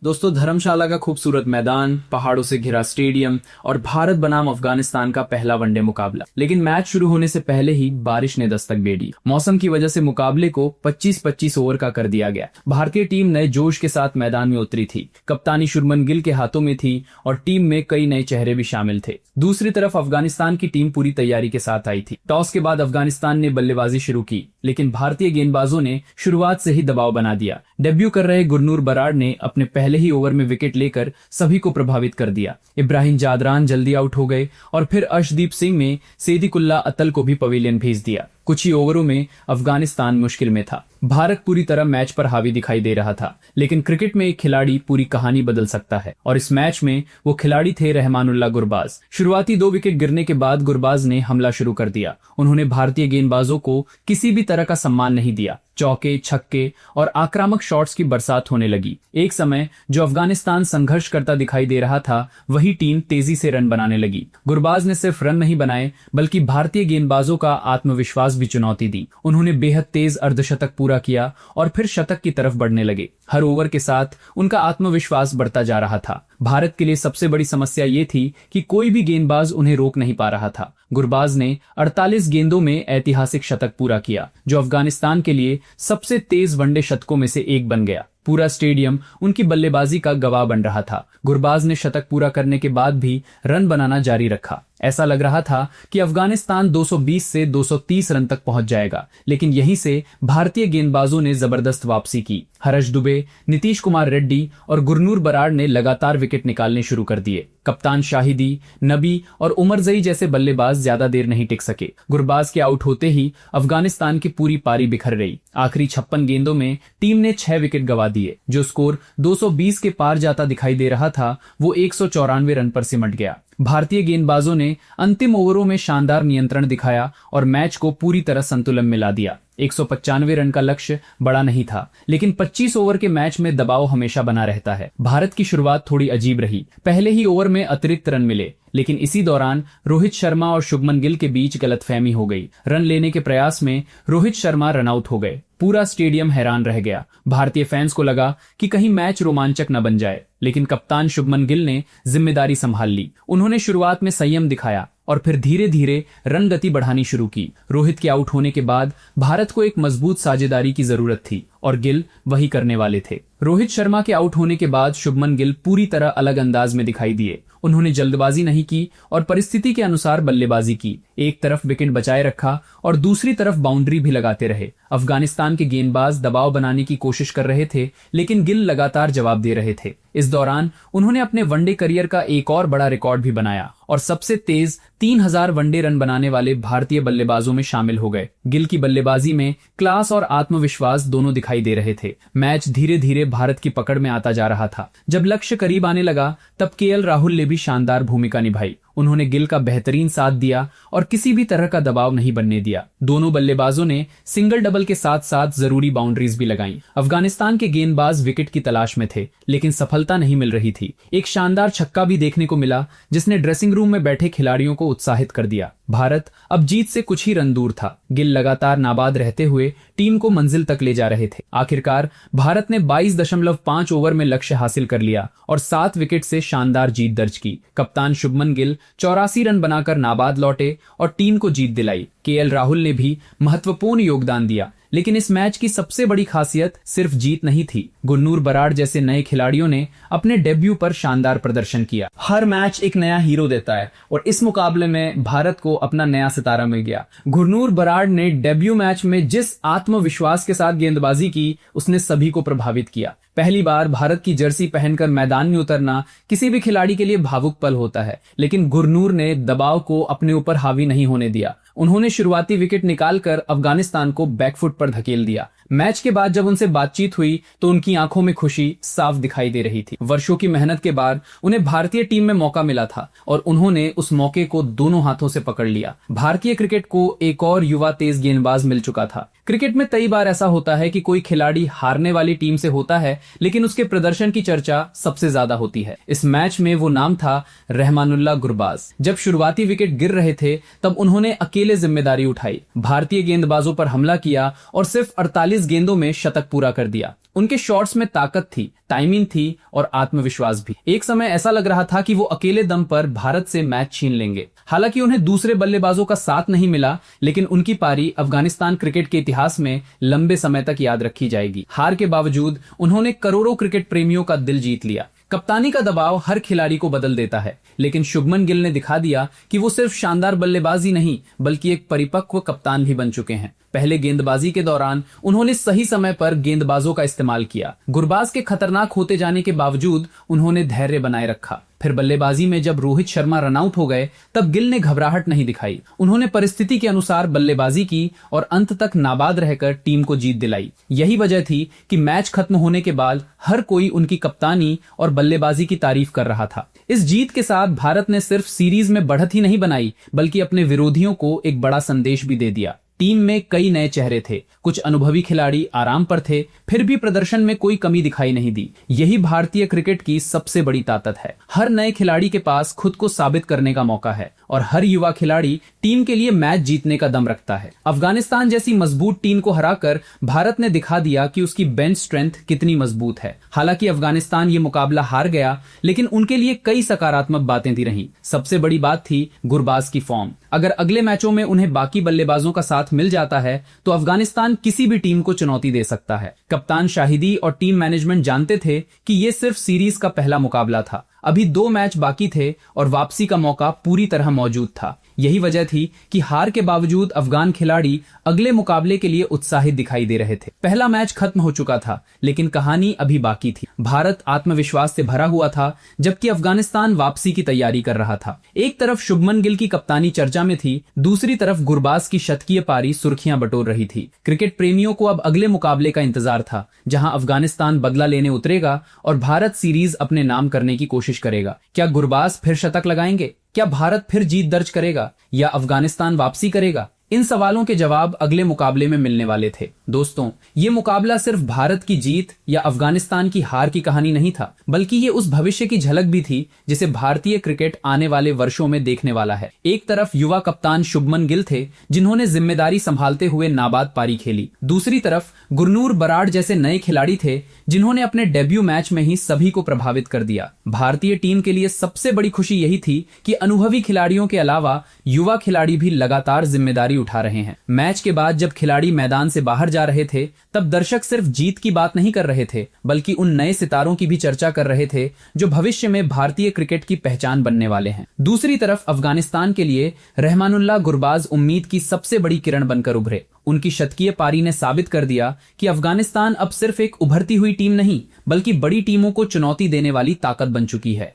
दोस्तों, धर्मशाला का खूबसूरत मैदान, पहाड़ों से घिरा स्टेडियम और भारत बनाम अफगानिस्तान का पहला वनडे मुकाबला। लेकिन मैच शुरू होने से पहले ही बारिश ने दस्तक दे दी। मौसम की वजह से मुकाबले को 25-25 ओवर का कर दिया गया। भारतीय टीम नए जोश के साथ मैदान में उतरी थी। कप्तानी शुभमन गिल के हाथों में थी और टीम में कई नए चेहरे भी शामिल थे। दूसरी तरफ अफगानिस्तान की टीम पूरी तैयारी के साथ आई थी। टॉस के बाद अफगानिस्तान ने बल्लेबाजी शुरू की, लेकिन भारतीय गेंदबाजों ने शुरुआत से ही दबाव बना दिया। डेब्यू कर रहे गुरनूर बराड़ ने अपने पहले ही ओवर में विकेट लेकर सभी को प्रभावित कर दिया। इब्राहिम जादरान जल्दी आउट हो गए और फिर अर्शदीप सिंह ने सेदिकुल्ला अतल को भी पवेलियन भेज दिया। कुछ ही ओवरों में अफगानिस्तान मुश्किल में था। भारत पूरी तरह मैच पर हावी दिखाई दे रहा था, लेकिन क्रिकेट में एक खिलाड़ी पूरी कहानी बदल सकता है और इस मैच में वो खिलाड़ी थे रहमानुल्लाह गुरबाज। शुरुआती 2 विकेट गिरने के बाद गुरबाज ने हमला शुरू कर दिया। उन्होंने भारतीय गेंदबाजों को किसी भी तरह का सम्मान नहीं दिया। चौके, छक्के और आक्रामक शॉट्स की बरसात होने लगी। एक समय जो अफगानिस्तान संघर्ष करता दिखाई दे रहा था, वही टीम तेजी से रन बनाने लगी। गुरबाज ने सिर्फ रन नहीं बनाए, बल्कि भारतीय गेंदबाजों का आत्मविश्वास भी चुनौती दी। उन्होंने बेहद तेज अर्धशतक पूरा किया और फिर शतक की तरफ बढ़ने लगे। हर ओवर के साथ उनका आत्मविश्वास बढ़ता जा रहा था। भारत के लिए सबसे बड़ी समस्या ये थी कि कोई भी गेंदबाज उन्हें रोक नहीं पा रहा था। गुरबाज ने 48 गेंदों में ऐतिहासिक शतक पूरा किया, जो अफगानिस्तान के लिए सबसे तेज वनडे शतकों में से एक बन गया। पूरा स्टेडियम उनकी बल्लेबाजी का गवाह बन रहा था। गुरबाज ने शतक पूरा करने के बाद भी रन बनाना जारी रखा। ऐसा लग रहा था कि अफगानिस्तान 220 से 230 रन तक पहुंच जाएगा, लेकिन यहीं से भारतीय गेंदबाजों ने जबरदस्त वापसी की। हर्ष दुबे, नीतीश कुमार रेड्डी और गुरनूर बराड़ ने लगातार विकेट निकालने शुरू कर दिए। कप्तान शाहिदी, नबी और उमरजई जैसे बल्लेबाज ज्यादा देर नहीं टिक सके। गुरबाज के आउट होते ही अफगानिस्तान की पूरी पारी बिखर गई। आखिरी 56 गेंदों में टीम ने 6 विकेट गंवा दिए। जो स्कोर 220 के पार जाता दिखाई दे रहा था, वो 194 रन पर सिमट गया। भारतीय गेंदबाजों ने अंतिम ओवरों में शानदार नियंत्रण दिखाया और मैच को पूरी तरह संतुलन में ला दिया। 195 रन का लक्ष्य बड़ा नहीं था, लेकिन 25 ओवर के मैच में दबाव हमेशा बना रहता है। भारत की शुरुआत थोड़ी अजीब रही। पहले ही ओवर में अतिरिक्त रन मिले, लेकिन इसी दौरान रोहित शर्मा और शुभमन गिल के बीच गलतफहमी हो गई। रन लेने के प्रयास में रोहित शर्मा रन आउट हो गए। पूरा स्टेडियम हैरान रह गया। भारतीय फैंस को लगा कि कहीं मैच रोमांचक न बन जाए, लेकिन कप्तान शुभमन गिल ने जिम्मेदारी संभाल ली। उन्होंने शुरुआत में संयम दिखाया और फिर धीरे धीरे रन गति बढ़ानी शुरू की। रोहित के आउट होने के बाद भारत को एक मजबूत साझेदारी की जरूरत थी और गिल वही करने वाले थे। रोहित शर्मा के आउट होने के बाद शुभमन गिल पूरी तरह अलग अंदाज में दिखाई दिए। उन्होंने जल्दबाजी नहीं की और परिस्थिति के अनुसार बल्लेबाजी की। एक तरफ विकेट बचाए रखा और दूसरी तरफ बाउंड्री भी लगाते रहे। अफगानिस्तान के गेंदबाज दबाव बनाने की कोशिश कर रहे थे, लेकिन गिल लगातार जवाब दे रहे थे। इस दौरान उन्होंने अपने वनडे करियर का एक और बड़ा रिकॉर्ड भी बनाया और सबसे तेज 3000 वनडे रन बनाने वाले भारतीय बल्लेबाजों में शामिल हो गए। गिल की बल्लेबाजी में क्लास और आत्मविश्वास दोनों दिखाई दे रहे थे। मैच धीरे धीरे भारत की पकड़ में आता जा रहा था। जब लक्ष्य करीब आने लगा, तब केएल राहुल ने भी शानदार भूमिका निभाई। उन्होंने गिल का बेहतरीन साथ दिया और किसी भी तरह का दबाव नहीं बनने दिया। दोनों बल्लेबाजों ने सिंगल डबल के साथ साथ जरूरी बाउंड्रीज भी लगाईं। अफगानिस्तान के गेंदबाज विकेट की तलाश में थे, लेकिन सफलता नहीं मिल रही थी। एक शानदार छक्का भी देखने को मिला, जिसने ड्रेसिंग रूम में बैठे खिलाड़ियों को उत्साहित कर दिया। भारत अब जीत से कुछ ही रन दूर था। गिल लगातार नाबाद रहते हुए टीम को मंजिल तक ले जा रहे थे। आखिरकार भारत ने 22.5 ओवर में लक्ष्य हासिल कर लिया और 7 विकेट से शानदार जीत दर्ज की। कप्तान शुभमन गिल 84 रन बनाकर नाबाद लौटे और टीम को जीत दिलाई। केएल राहुल ने भी महत्वपूर्ण योगदान दिया, लेकिन इस मैच की सबसे बड़ी खासियत सिर्फ जीत नहीं थी। गुरनूर बराड़ जैसे नए खिलाड़ियों ने अपने डेब्यू पर शानदार प्रदर्शन किया। हर मैच एक नया हीरो देता है और इस मुकाबले में भारत को अपना नया सितारा मिल गया। गुरनूर बराड़ ने डेब्यू मैच में जिस आत्मविश्वास के साथ गेंदबाजी की, उसने सभी को प्रभावित किया। पहली बार भारत की जर्सी पहनकर मैदान में उतरना किसी भी खिलाड़ी के लिए भावुक पल होता है, लेकिन गुरनूर ने दबाव को अपने ऊपर हावी नहीं होने दिया। उन्होंने शुरुआती विकेट निकालकर अफगानिस्तान को बैकफुट पर धकेल दिया। मैच के बाद जब उनसे बातचीत हुई, तो उनकी आंखों में खुशी साफ दिखाई दे रही थी। वर्षों की मेहनत के बाद उन्हें भारतीय टीम में मौका मिला था और उन्होंने उस मौके को दोनों हाथों से पकड़ लिया। भारतीय क्रिकेट को एक और युवा तेज गेंदबाज मिल चुका था। क्रिकेट में कई बार ऐसा होता है कि कोई खिलाड़ी हारने वाली टीम से होता है, लेकिन उसके प्रदर्शन की चर्चा सबसे ज्यादा होती है। इस मैच में वो नाम था रहमानुल्लाह गुरबाज। जब शुरुआती विकेट गिर रहे थे, तब उन्होंने अकेले जिम्मेदारी उठाई। भारतीय गेंदबाजों पर हमला किया और सिर्फ 48 गेंदों में शतक पूरा कर दिया। उनके शॉट्स में ताकत थी, टाइमिंग थी और आत्मविश्वास भी। एक समय ऐसा लग रहा था कि वो अकेले दम पर भारत से मैच छीन लेंगे। हालांकि उन्हें दूसरे बल्लेबाजों का साथ नहीं मिला, लेकिन उनकी पारी अफगानिस्तान क्रिकेट के इतिहास में लंबे समय तक याद रखी जाएगी। हार के बावजूद उन्होंने करोड़ों क्रिकेट प्रेमियों का दिल जीत लिया। कप्तानी का दबाव हर खिलाड़ी को बदल देता है, लेकिन शुभमन गिल ने दिखा दिया कि वो सिर्फ शानदार बल्लेबाज ही नहीं बल्कि एक परिपक्व कप्तान भी बन चुके हैं। पहले गेंदबाजी के दौरान उन्होंने सही समय पर गेंदबाजों का इस्तेमाल किया। गुरबाज के खतरनाक होते जाने के बावजूद उन्होंने धैर्य बनाए रखा। फिर बल्लेबाजी में जब रोहित शर्मा रन आउट हो गए तब गिल ने घबराहट नहीं दिखाई। उन्होंने परिस्थिति के अनुसार बल्लेबाजी की और अंत तक नाबाद रहकर टीम को जीत दिलाई। यही वजह थी कि मैच खत्म होने के बाद हर कोई उनकी कप्तानी और बल्लेबाजी की तारीफ कर रहा था। इस जीत के साथ भारत ने सिर्फ सीरीज में बढ़त ही नहीं बनाई बल्कि अपने विरोधियों को एक बड़ा संदेश भी दे दिया। टीम में कई नए चेहरे थे, कुछ अनुभवी खिलाड़ी आराम पर थे, फिर भी प्रदर्शन में कोई कमी दिखाई नहीं दी। यही भारतीय क्रिकेट की सबसे बड़ी ताकत है। हर नए खिलाड़ी के पास खुद को साबित करने का मौका है और हर युवा खिलाड़ी टीम के लिए मैच जीतने का दम रखता है। अफगानिस्तान जैसी मजबूत टीम को हराकर भारत ने दिखा दिया कि उसकी बेंच स्ट्रेंथ कितनी मजबूत है। हालांकि अफगानिस्तान ये मुकाबला हार गया, लेकिन उनके लिए कई सकारात्मक बातें भी रहीं। सबसे बड़ी बात थी गुरबाज की फॉर्म। अगर अगले मैचों में उन्हें बाकी बल्लेबाजों का साथ मिल जाता है तो अफगानिस्तान किसी भी टीम को चुनौती दे सकता है। कप्तान शाहिदी और टीम मैनेजमेंट जानते थे कि ये सिर्फ सीरीज का पहला मुकाबला था। अभी 2 मैच बाकी थे और वापसी का मौका पूरी तरह मौजूद था। यही वजह थी कि हार के बावजूद अफगान खिलाड़ी अगले मुकाबले के लिए उत्साहित दिखाई दे रहे थे। पहला मैच खत्म हो चुका था, लेकिन कहानी अभी बाकी थी। भारत आत्मविश्वास से भरा हुआ था, जबकि अफगानिस्तान वापसी की तैयारी कर रहा था। एक तरफ शुभमन गिल की कप्तानी चर्चा में थी, दूसरी तरफ गुरबाज की शतकीय पारी सुर्खियां बटोर रही थी। क्रिकेट प्रेमियों को अब अगले मुकाबले का इंतजार था, जहां अफगानिस्तान बदला लेने उतरेगा और भारत सीरीज अपने नाम करने की कोशिश करेगा। क्या गुरबाज फिर शतक लगाएंगे? क्या भारत फिर जीत दर्ज करेगा या अफगानिस्तान वापसी करेगा? इन सवालों के जवाब अगले मुकाबले में मिलने वाले थे। दोस्तों, ये मुकाबला सिर्फ भारत की जीत या अफगानिस्तान की हार की कहानी नहीं था, बल्कि ये उस भविष्य की झलक भी थी जिसे भारतीय क्रिकेट आने वाले वर्षों में देखने वाला है। एक तरफ युवा कप्तान शुभमन गिल थे, जिन्होंने जिम्मेदारी संभालते हुए नाबाद पारी खेली। दूसरी तरफ गुरनूर बराड़ जैसे नए खिलाड़ी थे, जिन्होंने अपने डेब्यू मैच में ही सभी को प्रभावित कर दिया। भारतीय टीम के लिए सबसे बड़ी खुशी यही थी कि अनुभवी खिलाड़ियों के अलावा युवा खिलाड़ी भी लगातार जिम्मेदारी उठा रहे हैं। मैच के बाद जब खिलाड़ी मैदान से बाहर जा रहे थे, तब दर्शक सिर्फ जीत की बात नहीं कर रहे थे, बल्कि उन नए सितारों की भी चर्चा कर रहे थे जो भविष्य में भारतीय क्रिकेट की पहचान बनने वाले हैं। दूसरी तरफ अफगानिस्तान के लिए रहमानुल्लाह गुरबाज उम्मीद की सबसे बड़ी किरण बनकर उभरे। उनकी शतकीय पारी ने साबित कर दिया कि अफगानिस्तान अब सिर्फ एक उभरती हुई टीम नहीं, बल्कि बड़ी टीमों को चुनौती देने वाली ताकत बन चुकी है।